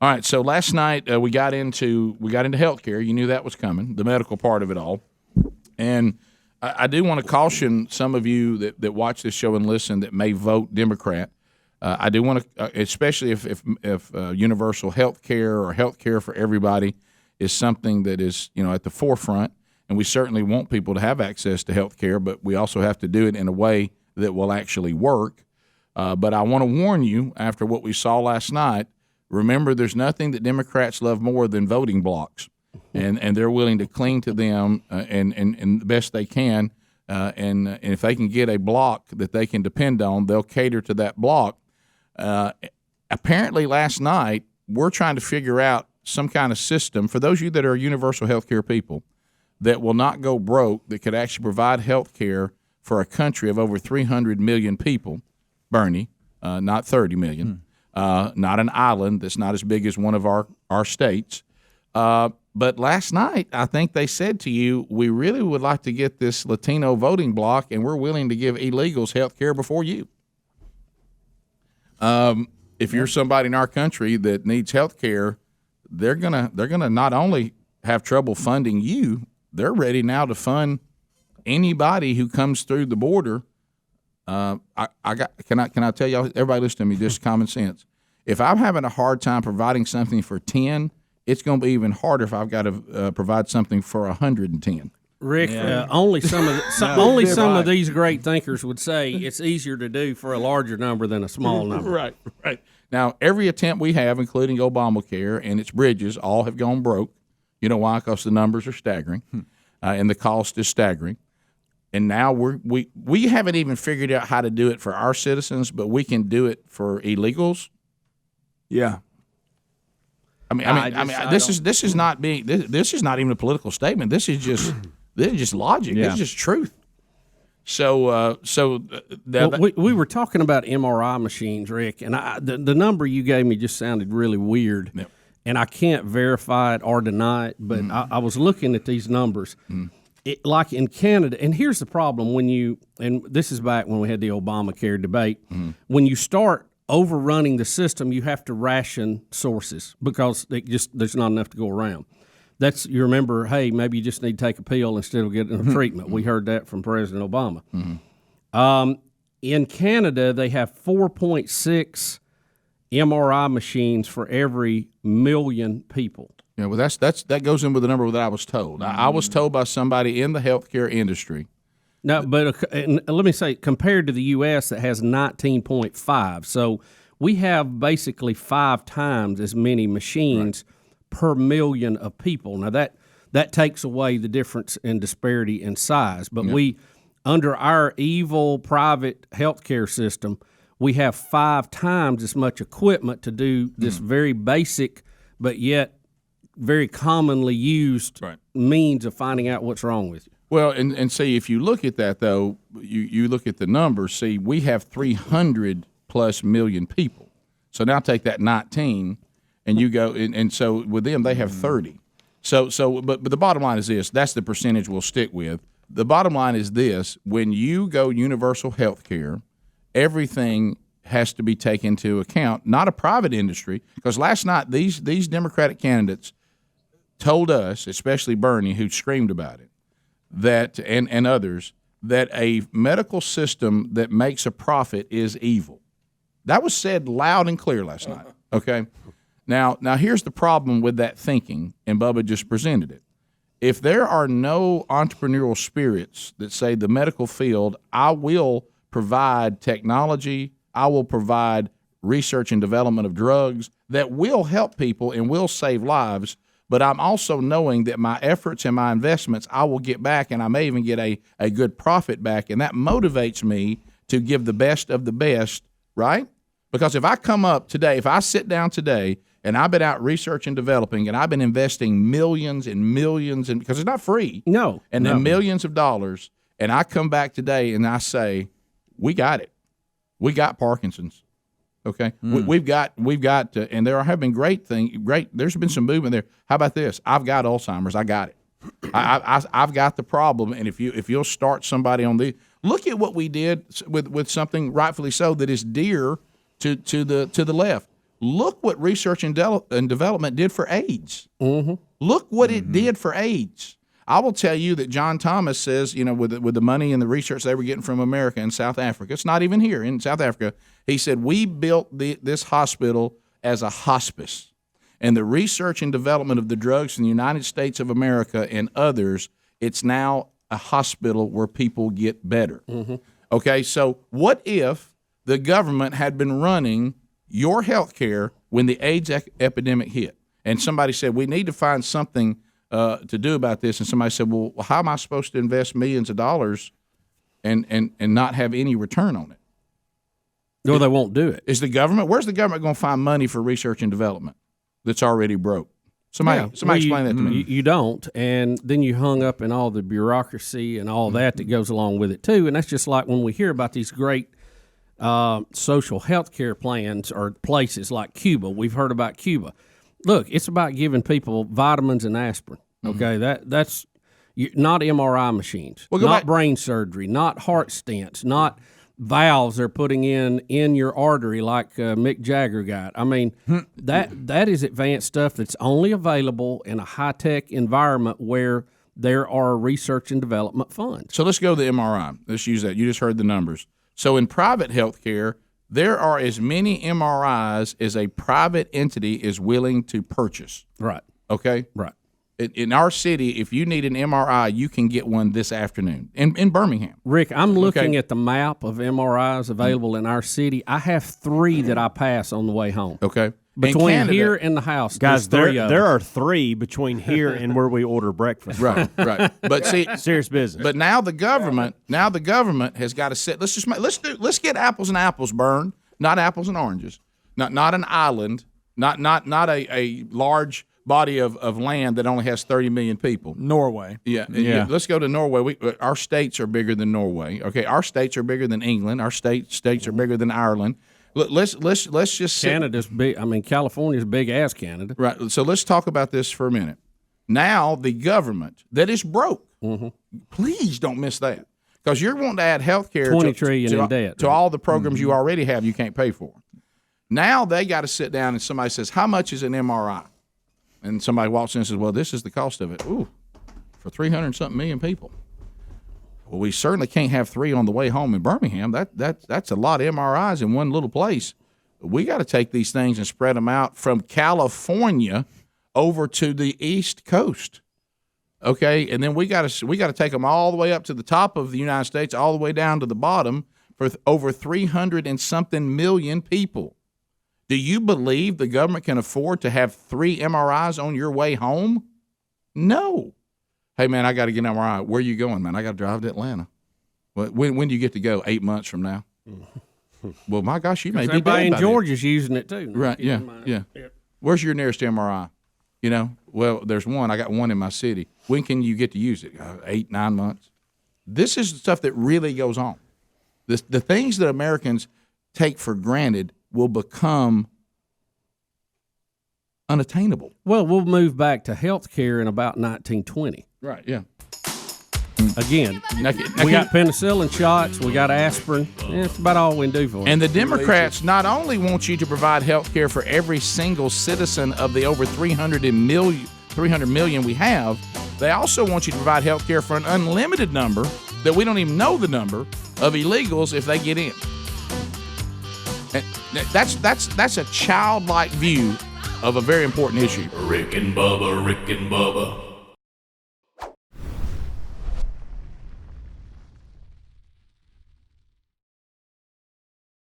All right, so last night we got into healthcare. You knew that was coming, the medical part of it all. And I do want to caution some of you that watch this show and listen that may vote Democrat. I do want to, especially if universal health care or health care for everybody is something that is at the forefront, and we certainly want people to have access to health care, but we also have to do it in a way that will actually work. But I want to warn you, after what we saw last night, remember there's nothing that Democrats love more than voting blocks, and they're willing to cling to them and the best they can. And if they can get a block that they can depend on, they'll cater to that block. Apparently last night, we're trying to figure out some kind of system for those of you that are universal health care people that will not go broke, that could actually provide health care for a country of over 300 million people, Bernie, not 30 million, not an island that's not as big as one of our states. But last night, I think they said to you, we really would like to get this Latino voting block, and we're willing to give illegals health care before you. If you're somebody in our country that needs health care, they're gonna not only have trouble funding you, they're ready now to fund anybody who comes through the border. Can I tell y'all, everybody listen to me, just common sense. If I'm having a hard time providing something for 10, it's going to be even harder if I've got to provide something for 110. Rick, only some of these great thinkers would say it's easier to do for a larger number than a small number. Right. Now, every attempt we have, including Obamacare and its bridges, all have gone broke. You know why? Because the numbers are staggering, and the cost is staggering. And now we haven't even figured out how to do it for our citizens, but we can do it for illegals. Yeah. This is not even a political statement. This is just logic. Yeah. This is just truth. So we were talking about MRI machines, Rick, and the number you gave me just sounded really weird, and I can't verify it or deny it. But I was looking at these numbers, like in Canada, and here's the problem: and this is back when we had the Obamacare debate, when you start overrunning the system, you have to ration sources because there's not enough to go around. You remember, hey, maybe you just need to take a pill instead of getting a treatment. We heard that from President Obama. In Canada, they have 4.6 MRI machines for every million people. Yeah, well, that goes in with the number that I was told. I was told by somebody in the healthcare industry. No, but let me say, compared to the U.S. that has 19.5, so we have basically 5 times as many machines per million of people. Now that takes away the difference in disparity in size, but we, under our evil private healthcare system, we have 5 times as much equipment to do this very basic, but yet very commonly used means of finding out what's wrong with you. Well, and see, if you look at that, though, you look at the numbers, see, we have 300 plus million people. So now take that 19, and you go, and so with them, they have 30. But the bottom line is this, that's the percentage we'll stick with. The bottom line is this, when you go universal health care, everything has to be taken into account, not a private industry, because last night these Democratic candidates told us, especially Bernie, who screamed about it, that and others, that a medical system that makes a profit is evil. That was said loud and clear last night. Okay? Now here's the problem with that thinking, and Bubba just presented it. If there are no entrepreneurial spirits that say the medical field, I will provide technology, I will provide research and development of drugs that will help people and will save lives, but I'm also knowing that my efforts and my investments, I will get back, and I may even get a good profit back, and that motivates me to give the best of the best, right? Because if I come up today, if I sit down today, and I've been out researching and developing, and I've been investing millions and millions, and because it's not free. No. And then millions of dollars, and I come back today and I say, we got it. We got Parkinson's. Okay, we've got, and there have been great. There's been some movement there. How about this? I've got Alzheimer's. I got it. I've got the problem. And if you'll start somebody on look at what we did with something rightfully so that is dear to the left. Look what research and development did for AIDS. Mm-hmm. Look what it did for AIDS. I will tell you that John Thomas says, with the money and the research they were getting from America and South Africa, it's not even here in South Africa. He said, we built this hospital as a hospice. And the research and development of the drugs in the United States of America and others, it's now a hospital where people get better. Mm-hmm. Okay, so what if the government had been running your health care when the AIDS epidemic hit? And somebody said, we need to find something to do about this. And somebody said, well, how am I supposed to invest millions of dollars and not have any return on it? No, they won't do it. Where's the government going to find money for research and development that's already broke? Somebody explain that to me. You don't, and then you hung up in all the bureaucracy and all that goes along with it too. And that's just like when we hear about these great social health care plans or places like Cuba. We've heard about Cuba. Look, it's about giving people vitamins and aspirin. Okay, that's not MRI machines, not brain surgery, not heart stents, not valves they're putting in your artery like Mick Jagger got. I mean, that is advanced stuff that's only available in a high-tech environment where there are research and development funds. So let's go to the MRI. Let's use that. You just heard the numbers. So in private health care, there are as many MRIs as a private entity is willing to purchase. Right. Okay? Right. In our city, if you need an MRI, you can get one this afternoon in Birmingham. Rick, I'm looking at the map of MRIs available in our city. I have 3 that I pass on the way home. Okay. Between Canada, here and the house, guys, there are 3 between here and where we order breakfast. Right. But see, serious business. But now the government has got to sit. Let's get apples and apples, Bern, not apples and oranges, not an island, not a large body of land that only has 30 million people. Norway. Yeah. Let's go to Norway. Our states are bigger than Norway. Okay, our states are bigger than England. Our states are bigger than Ireland. Let's just Canada's big. I mean, California's big as Canada. Right. So let's talk about this for a minute. Now the government that is broke. Mm-hmm. Please don't miss that, because you're wanting to add health care $20 trillion in debt to all the programs you already have. You can't pay for. Now they got to sit down and somebody says, how much is an MRI? And somebody walks in and says, well, this is the cost of it. Ooh, for 300-something million people. Well, we certainly can't have 3 on the way home in Birmingham. That's a lot of MRIs in one little place. We got to take these things and spread them out from California over to the East Coast. Okay, and then we got to take them all the way up to the top of the United States, all the way down to the bottom for over 300 and something million people. Do you believe the government can afford to have 3 MRIs on your way home? No. Hey, man, I got to get an MRI. Where are you going, man? I got to drive to Atlanta. When do you get to go? 8 months from now? Well, my gosh, you may be dead everybody in by Georgia's using it too. Right, yeah. Where's your nearest MRI? Well, there's one. I got one in my city. When can you get to use it? 8, 9 months. This is the stuff that really goes on. The things that Americans take for granted will become unattainable. Well, we'll move back to health care in about 1920. Right, yeah. Again, we got penicillin shots, we got aspirin. That's about all we can do for them. And the Democrats not only want you to provide health care for every single citizen of the over 300 million we have, they also want you to provide health care for an unlimited number that we don't even know the number of illegals if they get in. And that's a childlike view of a very important issue. Rick and Bubba, Rick and Bubba.